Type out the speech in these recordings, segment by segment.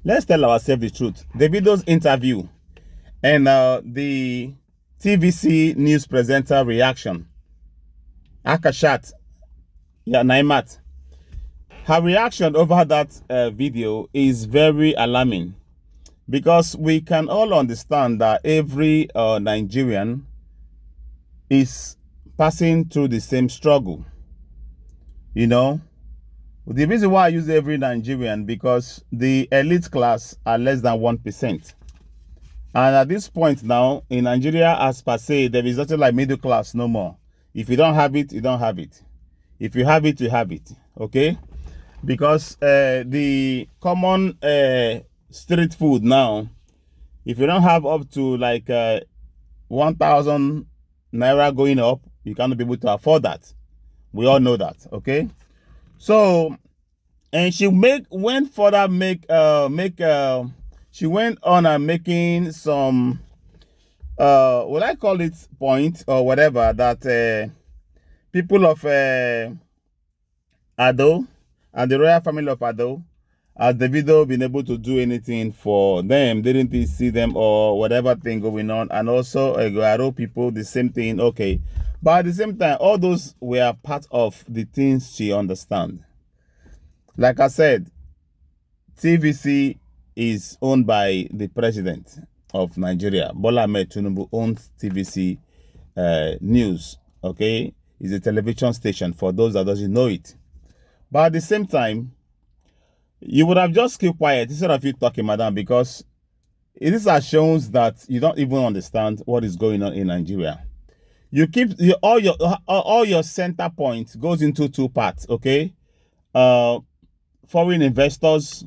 Let's tell ourselves the truth. Davido's interview and the TVC news presenter reaction, Akashat Ny'mat, her reaction over that video is very alarming, because we can all understand that every Nigerian is passing through the same struggle. You know, the reason why I use every Nigerian, because the elite class are less than 1%. And at this point now, in Nigeria, as per se, there is nothing like middle class no more. If you don't have it, you don't have it. If you have it, you have it. Okay? Because the common street food now, if you don't have up to like 1,000 naira going up, you cannot be able to afford that. We all know that. Okay? So, and she went further, she went on and making some what I call it point or whatever, that people of Ado and the royal family of Ado, has Davido been able to do anything for them? Didn't he see them or whatever thing going on? And also Ado people, the same thing. Okay, but at the same time, all those were part of the things she understand. Like I said, TVC is owned by the president of Nigeria. Bola Ahmed Tinubu owns TVC News. Okay, it's a television station for those that doesn't know it. But at the same time, you would have just kept quiet instead of you talking, madam, because this shows that you don't even understand what is going on in Nigeria. You keep all your center points goes into two parts. Okay, foreign investors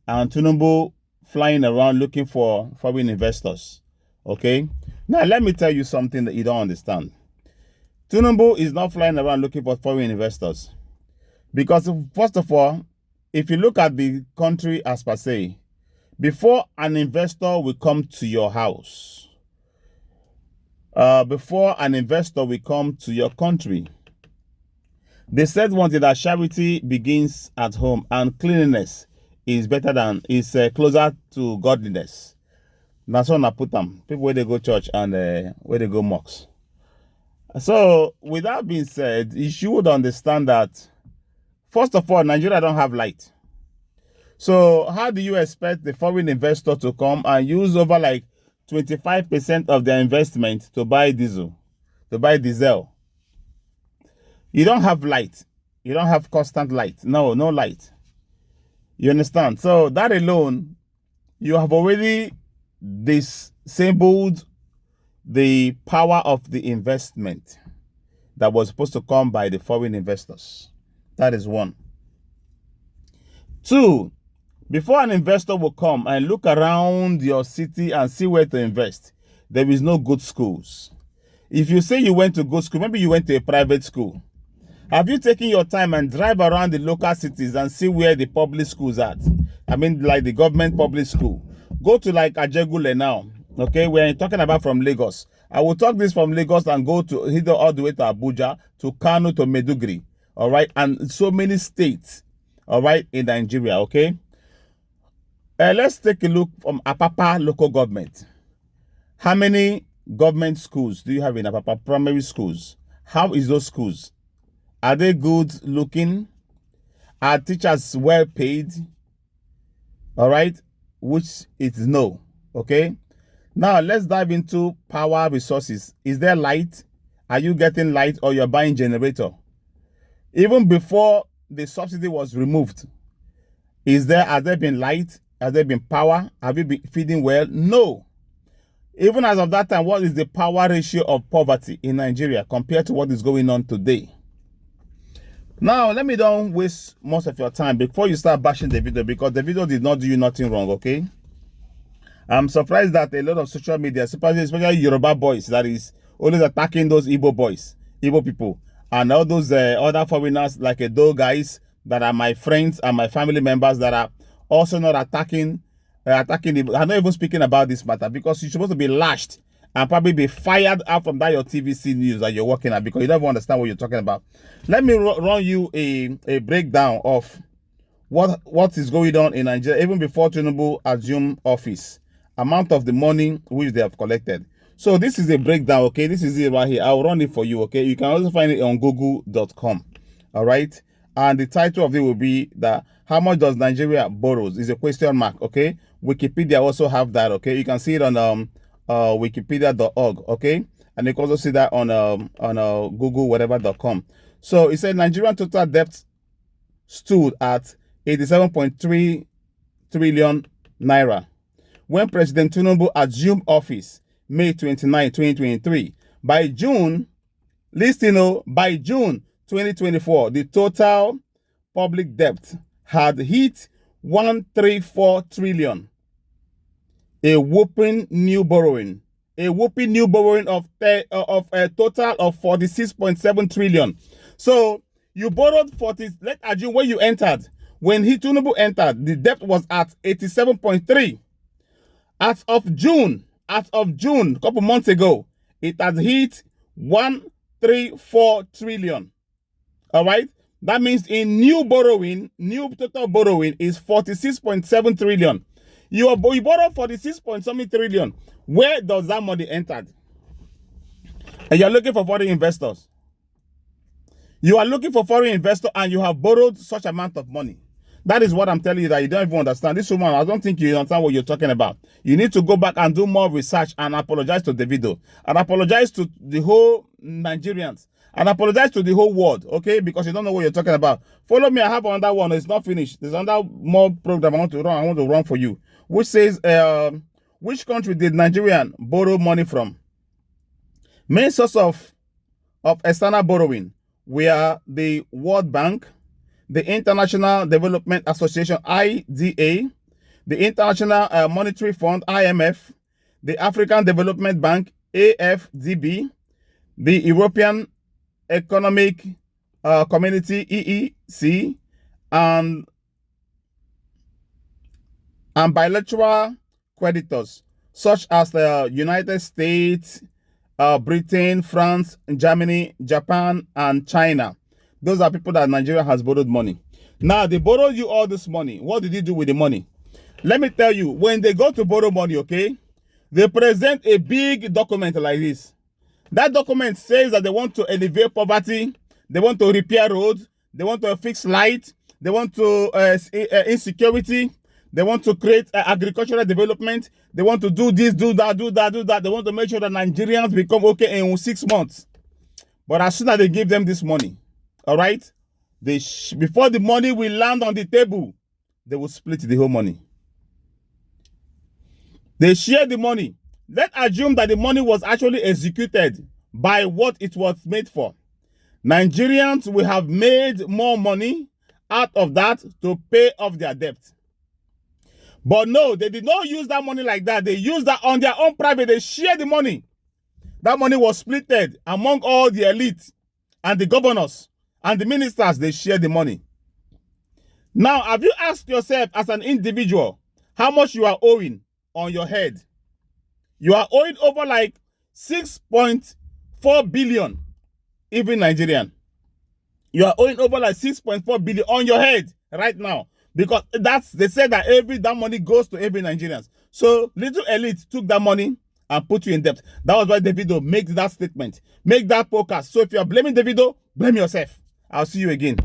and Tinubu flying around looking for foreign investors. Okay, now let me tell you something that you don't understand. Tinubu is not flying around looking for foreign investors, because first of all, if you look at the country as per se, before an investor will come to your house, before an investor will come to your country, they said one thing, that charity begins at home and cleanliness is closer to godliness. That's what I put them. People where they go church and where they go mosques. So with that being said, you should understand that first of all, Nigeria don't have light. So how do you expect the foreign investor to come and use over like 25% of their investment to buy diesel? You don't have light. You don't have constant light. No light. You understand? So that alone, you have already disabled the power of the investment that was supposed to come by the foreign investors. That is one. Two, before an investor will come and look around your city and see where to invest, there is no good schools. If you say you went to good school, maybe you went to a private school. Have you taken your time and drive around the local cities and see where the public schools are at? I mean, like the government public school. Go to like Ajegule now. Okay, we're talking about from Lagos. I will talk this from Lagos and go to either all the way to Abuja, to Kano, to Meduguri. All right, and so many states. All right, in Nigeria. Okay. Let's take a look from Apapa local government. How many government schools do you have in Apapa? Primary schools. How is those schools? Are they good looking? Are teachers well paid? All right, which is no. Okay, now let's dive into power resources. Is there light? Are you getting light, or you're buying generator? Even before the subsidy was removed, has there been light? Has there been power? Have you been feeding well? No. Even as of that time, what is the power ratio of poverty in Nigeria compared to what is going on today? Now, let me don't waste most of your time before you start bashing Davido, because Davido did not do you nothing wrong, okay? I'm surprised that a lot of social media, especially Yoruba boys, that is always attacking those Igbo boys, Igbo people, and all those other foreigners like Edo guys that are my friends and my family members that are also not attacking. I'm not even speaking about this matter, because you're supposed to be lashed and probably be fired out from that your TVC news that you're working at, because you don't even understand what you're talking about. Let me run you a breakdown of what is going on in Nigeria even before Tinubu assumed office, amount of the money which they have collected. So this is a breakdown, okay? This is it right here. I'll run it for you, okay? You can also find it on google.com, all right? And the title of it will be that how much does Nigeria borrows is a question mark, okay? Wikipedia also have that, okay? You can see it on wikipedia.org, okay? And you can also see that on Google whatever.com. So it said Nigerian total debt stood at 87.3 trillion naira when President Tinubu assumed office May 29, 2023. By June, by June 2024, the total public debt had hit 134 trillion. A whopping new borrowing of a total of 46.7 trillion. So you borrowed 40. Let's assume when you entered, when Tinubu entered, the debt was at 87.3. As of June, a couple months ago, it has hit 134 trillion. All right. That means in new total borrowing is 46.7 trillion. You borrowed 46 point something trillion. Where does that money enter? And you're looking for foreign investors. You are looking for foreign investors and you have borrowed such amount of money. That is what I'm telling you that you don't even understand. This woman, I don't think you understand what you're talking about. You need to go back and do more research and apologize to Davido. And apologize to the whole Nigerians. And apologize to the whole world, okay? Because you don't know what you're talking about. Follow me, I have another one. It's not finished. There's another more program I want to run for you. Which says, which country did Nigerian borrow money from? Main source of external borrowing were the World Bank, the International Development Association, IDA, the International Monetary Fund, IMF, the African Development Bank, AFDB, the European Economic Community, EEC, and bilateral creditors such as the United States, Britain, France, Germany, Japan, and China. Those are people that Nigeria has borrowed money. Now, they borrowed you all this money. What did you do with the money? Let me tell you, when they go to borrow money, okay, they present a big document like this. That document says that they want to alleviate poverty, they want to repair roads, they want to fix light, they want to insecurity, they want to create agricultural development, they want to do this, do that. They want to make sure that Nigerians become okay in 6 months. But as soon as they give them this money, all right, before the money will land on the table, they will split the whole money. They share the money. Let's assume that the money was actually executed by what it was made for. Nigerians will have made more money out of that to pay off their debt. But no, they did not use that money like that. They used that on their own private. They shared the money. That money was splitted among all the elite and the governors and the ministers. They shared the money. Now, have you asked yourself as an individual how much you are owing on your head? You are owing over like 6.4 billion, even Nigerian. You are owing over like 6.4 billion on your head right now. Because they said that that money goes to every Nigerian. So little elite took that money and put you in debt. That was why Davido made that statement. Make that podcast. So if you are blaming Davido, blame yourself. I'll see you again.